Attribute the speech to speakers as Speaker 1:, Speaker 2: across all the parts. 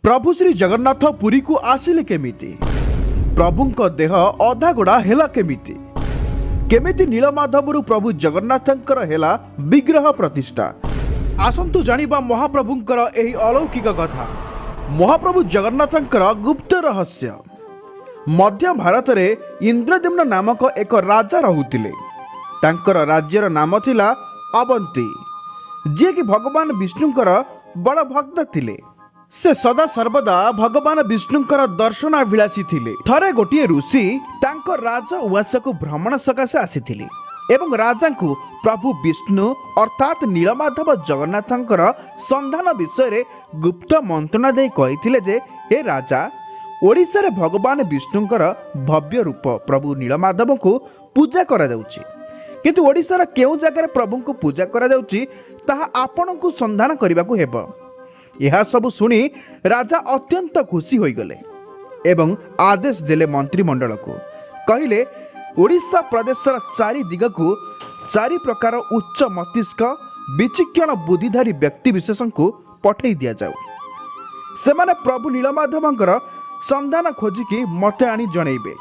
Speaker 1: प्रभु श्री जगन्नाथ पुरी को आसिले केमिति प्रभुंक देह अधा गोड़ा हेला केमिति केमिति नीलमाधवरु प्रभु जगन्नाथंकर हेला विग्रह प्रतिष्ठा। आसंतु जानिबा महाप्रभुंकर एही अलौकिक कथा। महाप्रभु जगन्नाथंकर गुप्त रहस्य। मध्य भारत रे इंद्रद्युम्न नामक एक राजा रहुतिले। तांकर राज्यर नाम थिला अवंती, जे कि भगवान विष्णुंकर बड़ भक्त थिले। से सदा सर्वदा भगवान विष्णुंकर दर्शनाभिलाषी थिले। थरे गोटिए ऋषि तांकर राजा उवास को भ्रमण सकाशे आसीथिले एवं राजा को प्रभु विष्णु अर्थात नीलमाधव जगन्नाथंकर संधान विषय रे गुप्त मंत्रणा दे कहिथिले जे हे राजा, ओडिशा रे भगवान विष्णुंकर भव्य रूप प्रभु नीलमाधव को पूजा करा जाउची, किंतु ओडिशा रे केउ जगह प्रभु को पूजा करा जाउची ताहा आपण को संधान करबा को हेबो। यह सब शुणी राजा अत्यंत खुशी हो गले एवं आदेश देले मंत्रिमंडल को। कहले ओडिशा प्रदेशर चारि दिग को चारि प्रकार उच्च मस्तिष्क विचक्षण बुद्धिधारी व्यक्ति विशेष को पठै दिया जाऊ। सेमाने प्रभु नीलमाधवंकर संधान खोजिकी मते आनी जणैबे।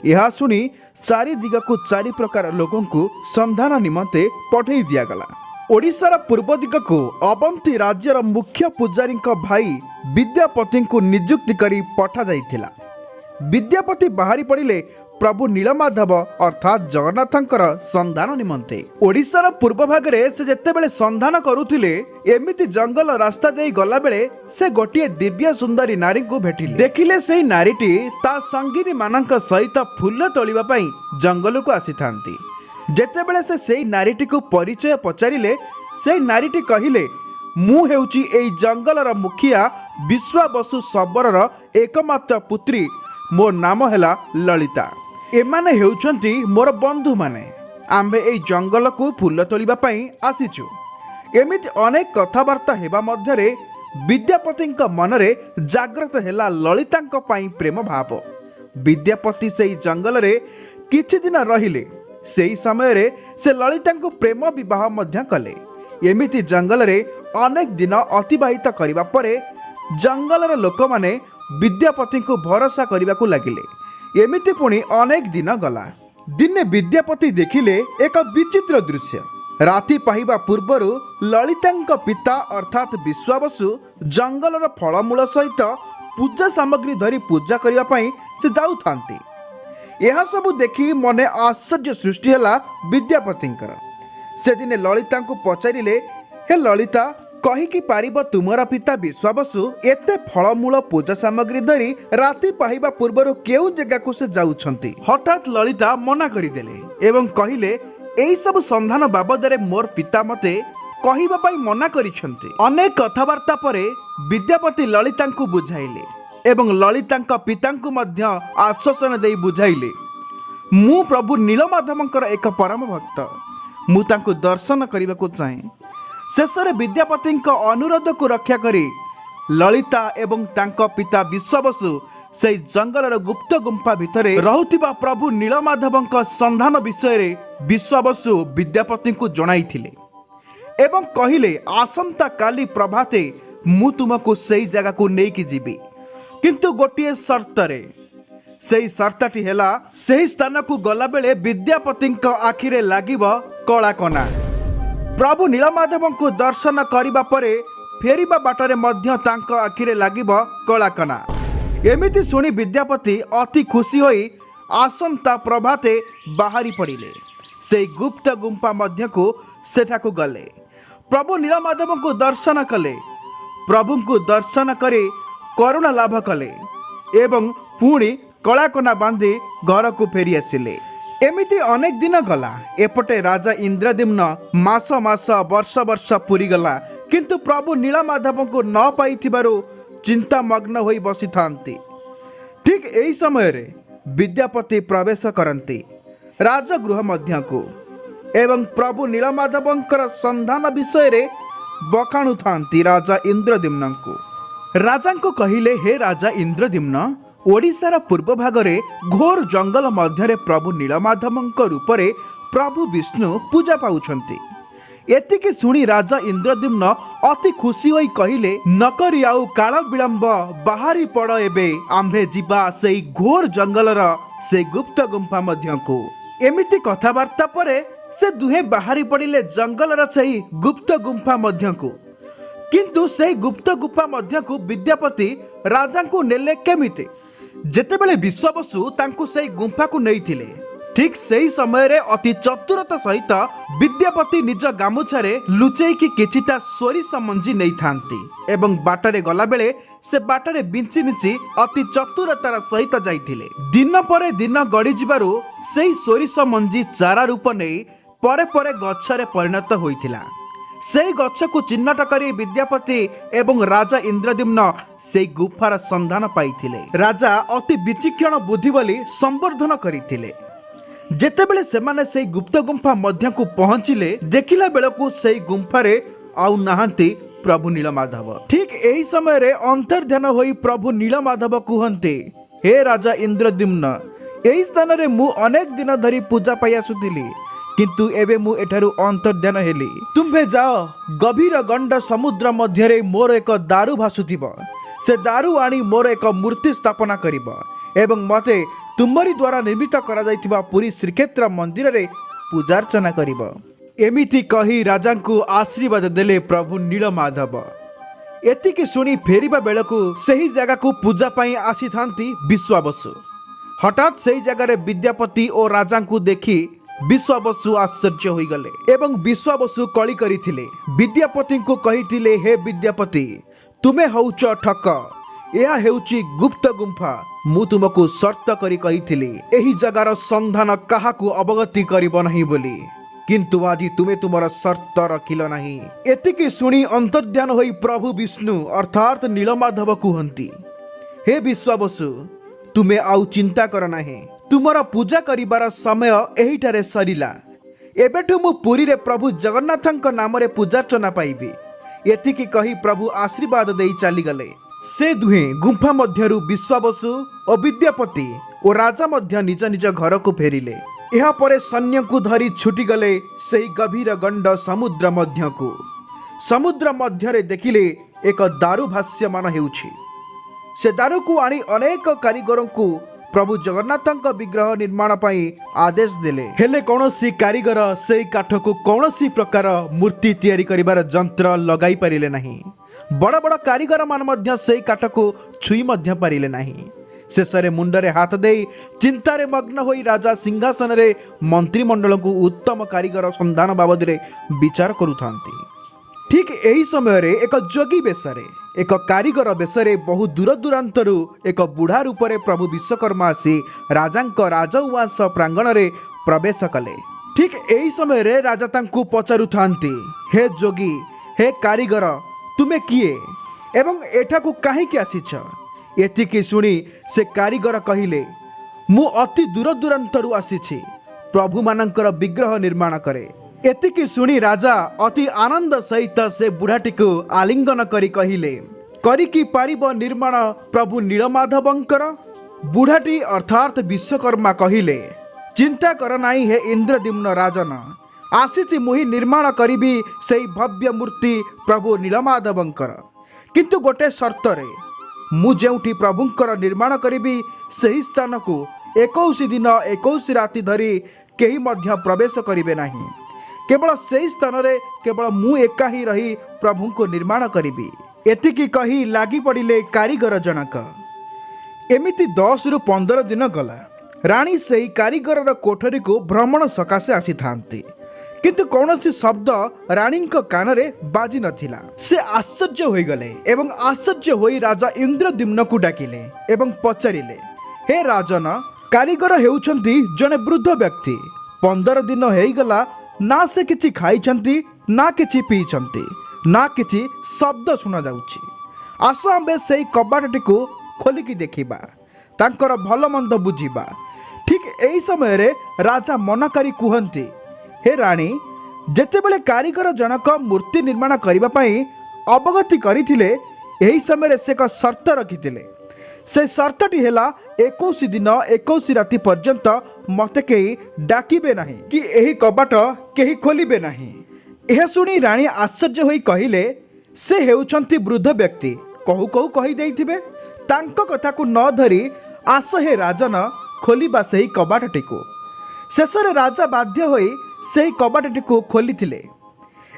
Speaker 1: यह शुणी चारि दिग को चारि प्रकार लोगों को संधान निमंते पठै दिया गला। ओडिशार पूर्व दिग को अवंती राज्यर मुख्य पुजारी भाई विद्यापति को नियुक्ति करी पठा जाइथिला। विद्यापति बाहरी पड़िले प्रभु नीलमाधव अर्थात जगन्नाथंकर संधान निमंते। ओडिशार पूर्व भागरे से जेतेबेले संधान करुथिले, एमिति जंगल रास्ता देई गला बेले से गोटिए दिव्य सुंदरी नारी को भेटिले। देखिले सेही नारीटी ता संगिनी मानक सहित फूल तोलिबा पई जंगल को आसीथांती। जेतेबेले से सेही नारीटी को परिचय पचारिले, सेही नारीटी कहिले मु हेउची एई जंगलर मुखिया विश्वावसु सबरर एकमात्र पुत्री, मो नाम हैला ललिता। एमाने हेउचंती मोर बंधु माने। आम्भे एई जंगल को फूल तोलिबा पई आसीछु। एमिति अनेक कथावार्ता हेबा मध्यरे विद्यापतिंक मनरे जाग्रत हैला ललितांक पई प्रेम भाव। विद्यापति सेई जंगल रे किछि दिन रहिले। सेही समय रे से ललिता को प्रेम विवाह मध्य कले। एमिति जंगल रे अनेक दिन अतिबाहित करिबा परे जंगलर लोक माने विद्यापति को भरोसा करिबा को लागिले। एमिति पुणी अनेक दिन गला। दिने विद्यापति देखिले एक विचित्र दृश्य। राति पाहिबा पूर्वरु ललितांक पिता अर्थात विश्वावसु जंगलर फलमूल सहित पूजा सामग्री धरी पूजा करिबा पई से जाउथांती। यह सब देखी मने आश्चर्य सृष्टि हैला विद्यापतिंकर। से दिने ललिता को पचारिले, हे ललिता, कही कि पारिब तुमरा पिता विश्वावसु एते फलमूल पूजा सामग्री धरी राति पाहिबा पूर्वरु केउ जगह को से जाउछंती। हठात ललिता मना करिदेले एवं कहिले एई सब संधान बाबदरे मोर पिता मते कहिबा पई मना करिछंती। अनेक कथावार्ता परे विद्यापति ललिता को बुझाइले एवं ललितांक पितांकु मध्य आश्वासन दे बुझाइले, मु प्रभु नीलमाधवंकर एक परम भक्त, मु तांको दर्शन करने को चाहे। शेषरे विद्यापतिंक अनुरोध को रक्षा करी ललिता एवं तांको पिता विश्वावसु से जंगलर गुप्त गुंफा भितरे रहुतिबा प्रभु नीलमाधवंक संधान विषय रे विश्वावसु विद्यापति को जणाइथिले एवं कहिले, आसंता काली प्रभाते मु तुमको सेई जगह को नेकी जीबी, किंतु गोटिए शर्तरे। सेही शर्तटी हेला, सेही स्थान को गला बेले विद्यापतिंक आखिरे लागिब कलाकना। प्रभु नीलमाधव को दर्शन करिबा परे फेरिबा बाटरे मध्य तांक आखिरे लागिब कलाकना। एमिति सुनी विद्यापति अति खुशी होई आसंता प्रभाते बाहरी पड़िले। सेही गुप्त गुंफा मध्य को सेठाको गले। प्रभु नीलमाधव को दर्शन कले। प्रभु को दर्शन करे करुणा लाभ कले एवं पुणी कलाकना बांधी घर को फेरी आसिले। एमिति अनेक दिन गला। एपटे राजा इंद्रद्युम्न मास मास वर्ष वर्ष पूरी गला, किंतु प्रभु नीलमाधव को न पाइथिबारु चिंता मग्न होई बसी थांती। ठीक एही समय रे विद्यापति प्रवेश करंती राजगृह मध्य को एवं प्रभु नीलमाधवंकर संधान विषय रे बखाणु थांती राजा इंद्रद्युम्न को। राजा को कहिले, हे राजा इंद्रद्युम्न, ओडिशार पूर्व भागरे घोर जंगल मध्यरे प्रभु नीलमाधवंक रूपरे प्रभु विष्णु पूजा पाउछंती। एतिकी शुणी राजा इंद्रद्युम्न अति खुशी होई कहिले नकरी आउ काल विलंब बाहरी पड़ एबे आम्भे जिबा सेई घोर जंगलर से गुप्त गुंफा मध्यको। एमिति कथाबार्ता परे से दुहे बाहरी पड़िले जंगलर सेई गुप्त गुंफा मध्यको। किंतु सेई गुप्त गुंफा मध्यको विद्यापति राजा को नेले केमिति जेतेबेले विश्वावसु तांकु सेई गुंफा को नेइथिले। ठीक सेही समय रे अति चतुरता सहित विद्यापति निज गामुछारे लुचेईकी किछिटा सोरिष मंजी नहीं थांती एवं बाटरे गला बेले से बाटरे बिंची बिंची अति चतुरतार सहित जाइथिले। दिन परे दिन गड़ी जिबारु सेही सोरिष मंजी चारा रूप नहीं परे परे गछरे परिणत होइथिला। सेही गछ को चिन्हट करी विद्यापति एवं राजा इंद्रद्युम्न सेही गुफार संधान पाइथिले। राजा अति विचक्षण बुद्धि बोली संवर्धन करिथिले। जेतेबेले सेमाने सेही गुप्त गुंफा मध्य को पहुंचिले देखिला बेलकु सेही गुंफारे आउ नाहंती प्रभु नीलमाधव। ठीक एही समय रे अंतर्ध्यान होई प्रभु नीलमाधव कहते, हे राजा इंद्रद्युम्न, एही स्थान रे मु अनेक दिन धरी पूजा पाई आसुतिली, किंतु एबे मु एठारु अंतर्ध्यान हेली। तुम्भे जाओ गभीर गंड समुद्र मध्य रे मोर एक दारु भासुथिब, से दारु आनी मोर एक मूर्ति स्थापना करिब एवं मते तुमरी द्वारा निर्मित करा जाइथिबा पुरी श्रीक्षेत्र मंदिर रे पूजार्चना करिब। एमिति कही राजा को आशीर्वाद देले प्रभु नीलमाधव। एतिकी शुणी फेरिबा बेलकु सही जगह को पूजा पाई आसी थांती विश्वावसु। हठात सही जगह रे विद्यापति और राजा को देखी विश्वावसु आश्चर्य होई गले एवं विश्वावसु कली करिथिले। विद्यापति को कहिथिले, हे विद्यापति, तुमे हौच ठक, यह हेउची गुप्त गुंफा। मु तुमको शर्त करी कहिथिली एही जगार संधान काहाकू अवगति करिब नहीं बोली, किंतु आज तुमे तुमर शर्त रखिल नहीं। एतिकी शुणी अंतर्ध्यान होई प्रभु विष्णु अर्थात नीलमाधव कहती, हे विश्वावसु, तुमे आउ चिंता कर नाही, तुमर पूजा करिबार समय एहिठारे सरिला। एबेठु मु पुरी रे प्रभु जगन्नाथंक नाम रे पूजार्चना पाइबी। एतिकी कही प्रभु आशीर्वाद देई चली गले। से दुहे गुंफा मध्यरु विश्वावसु और विद्यापति और राजा मध्य निज निज घर को फेरिले। यहाँ परे सैन्य को धरी छुटी गले सही गभीर गंड समुद्र मध्य को। समुद्र मध्य रे देखिले एक दारु भाष्यमान हेउछि। से दारु को आनी अनेक कारीगर को प्रभु जगन्नाथंक विग्रह निर्माण पाई आदेश देले। हेले कौनसी कारीगर सेई काठ को कौनसी प्रकार मूर्ति तैयारी करिबार यंत्र लगाई पारिले नहीं। बड़ बड़ कारीगर मान मध्य सेई काठ को छुई मध्य पारिले नहीं। शेषरे मुंडरे हाथ देई चिंतारे मग्न होई राजा सिंहासन रे मंत्रिमंडल को उत्तम कारीगर संधान बाबद रे विचार करुथांती। ठीक एही समय रे एक जोगी बेशरे एक कारीगर बेशरे बहु दूर दूरांतरु एक बुढ़ा रूप रे प्रभु विश्वकर्मा आसी राजांक राजउवास प्रांगण रे प्रवेश कले। ठीक एही समय रे राजा तांकु पचारुथांती, हे जोगी, हे कारीगर, तुमे किए एवं एठाकु काहीकि आसीछ? एतिकी शुणी से कारीगर कहिले, मु अति दूर दूरांतरु आसीछि प्रभु मानकर विग्रह निर्माण करे। एतिकी शुणी राजा अति आनंद सहित से बुढ़ाटी को आलिंगन करी कहिले, करिकी पारिब निर्माण प्रभु नीलमाधवंकर? बुढ़ाटी अर्थात विश्वकर्मा कहिले, चिंता कर नाही हे इंद्रद्युम्न राजन, आसीछि मुही निर्माण करिबी सेई भव्य मूर्ति प्रभु नीलमाधवंकर। किंतु गोटे शर्त रे, मु जेउठी प्रभुंकर निर्माण करिबी सेही स्थान को 21 दिन 21 राति धरी केही मध्य प्रवेश करिबे नाही। केवल सेही स्थान रे केवल मु एका ही रही प्रभु को निर्माण करिबी। एतिकी कही लागी पड़िले कारीगर जनक। एमिति 10 रु 15 दिन गला। राणी सेही कारीगर कोठरी को भ्रमण सकाशे आसी थांती, किंतु कौनसी शब्द रानी कान रे बाजी नथिला। से आश्चर्य होई गले एवं आश्चर्य होई राजा इंद्रद्युम्न को डाकिले एवं पचारिले, हे राजन, कारीगर हेउछंती जने वृद्ध व्यक्ति। 15 दिन हेगला ना से किछि खाइछंती ना किछि पीछंती ना किछि शब्द सुना जाउछि। आस आंबे सेई कबाटटी को खोलिकी देखिबा, तांकर भल मंद बुझिबा। ठीक एही समय रे राजा मनाकारी कुहंती, हे राणी, जेतेबेले कारीगर जनक मूर्ति निर्माण करिबा पई अवगति करिथिले एही समय रे से एक शर्त रखिथिले। से शर्तटी हेला 21 दिन 21 राति पर्यंत मते केही डाकिबे नाही कि एही कबाट केही खोलिबे नाही। यह शुणी राणी आश्चर्य होई कहिले से हेउछंती वृद्ध व्यक्ति कहू कहू कही देइथिबे तांको कथा को न धरी आस हे राजन खोलिबा सही कबाटटी को। शेषरे राजा बाध्य होई सही कबाटटी को खोलिथिले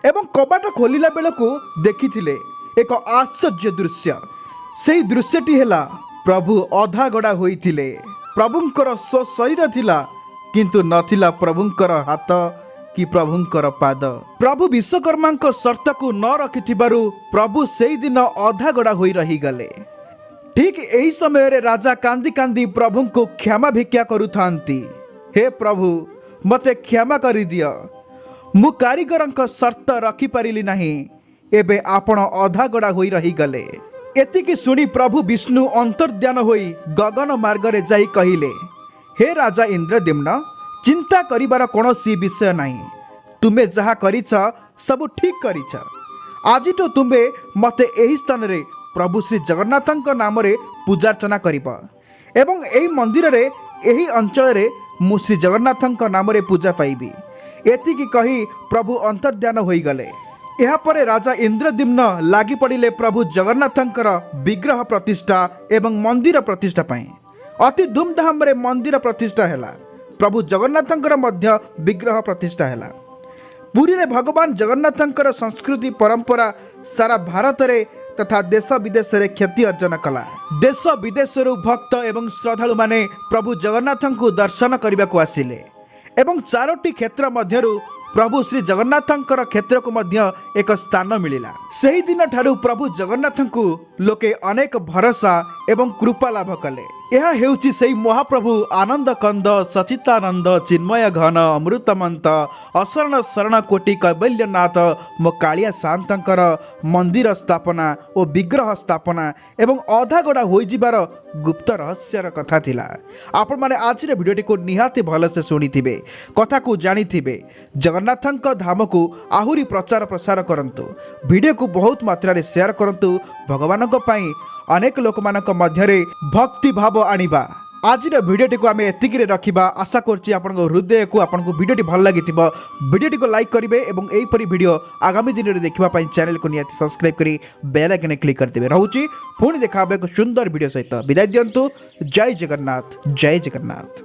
Speaker 1: एवं कबाट खोलिला बेलକୁ देखिथिले एक आश्चर्य दृश्य। सेही दृश्यटी हेला प्रभु अधा गड़ा होइथिले। प्रभुंकर स्व शरीर थिला किंतु नथिला प्रभुंकर हाथ कि प्रभुंकर पाद। प्रभु विश्वकर्मा शर्त को न रखिथिबारु प्रभु सेही दिन अधा गड़ा होई रही गले। ठीक एही समय रे राजा कांदी कांदी प्रभु को क्षमा भिक्षा करुथांती। हे प्रभु मते क्षमा करि दियो, मु कारीगरंक शर्त रखी पारिली नहीं, एबे आपण अधा गड़ा होई रही गले। एतिकी सुनी प्रभु विष्णु अंतर्ध्यान होई गगन मार्ग रे जाई कहिले, हे राजा इंद्रद्युम्न चिंता करिबार कोनोसी विषय नहीं, तुमे जहा करिछ सब ठीक करिछ। आज तो तुमे मते एही स्थान रे प्रभु श्री जगन्नाथंक नाम रे पूजार्चना करिबा एवं एही मंदिर रे एही अंचल रे मु श्री जगन्नाथंक नाम रे पूजा पाइबी। एतिकी कही प्रभु अंतर्ध्यान होई गले। यह परे राजा इंद्रद्युम्न लागि पड़िले प्रभु जगन्नाथंकर विग्रह प्रतिष्ठा एवं मंदिर प्रतिष्ठा पाई। अति धूमधाम रे मंदिर प्रतिष्ठा हैला। प्रभु जगन्नाथंकर मध्य विग्रह प्रतिष्ठा हैला। पुरी रे भगवान जगन्नाथंकर संस्कृति परंपरा सारा भारत रे तथा देश विदेश रे ख्याति अर्जन कला। देश विदेश भक्त एवं श्रद्धालु माने प्रभु जगन्नाथंकु दर्शन करने को आसिले एवं चारोटी क्षेत्र मध्यरु प्रभु श्री जगन्नाथंकर क्षेत्र को मध्य एक स्थान मिलिला। सही दिन ठारू प्रभु जगन्नाथंकु लोके अनेक भरोसा एवं कृपा लाभ कले। यह हेउची सेही महाप्रभु आनंद कंद सचितानंद चिन्मय घन अमृतमंत अशरण शरण कोटि कैवल्यनाथ मो कालिया शांतंकर मंदिर स्थापना और विग्रह स्थापना एवं अधा गड़ा होई जिबार गुप्त रहस्यर कथा थिला। आपण माने आज रे वीडियोटी को निहाती भल से सुनिथिबे, कथा को जानिथिबे। जगन्नाथंक धाम को आहुरी प्रचार प्रसार करंतु, वीडियो को बहुत मात्रा रे शेयर करंतु। भगवानक पई अनेक लोक मानक मध्यरे भक्ति भाव आनिबा। आज वीडियोटी को आम एतिक रखा। आशा करछि आपन हृदय को आपन को वीडियोटी भल लगी वीडियोटी को लाइक करेंगे और यहीपरी वीडियो आगामी दिन में देखा चैनल को निहाती सब्सक्राइब करी बेल आइकन क्लिक करते रहूची। पुणी देखा एक सुंदर वीडियो सहित विदाय दियंतु। जय जगन्नाथ, जय जगन्नाथ।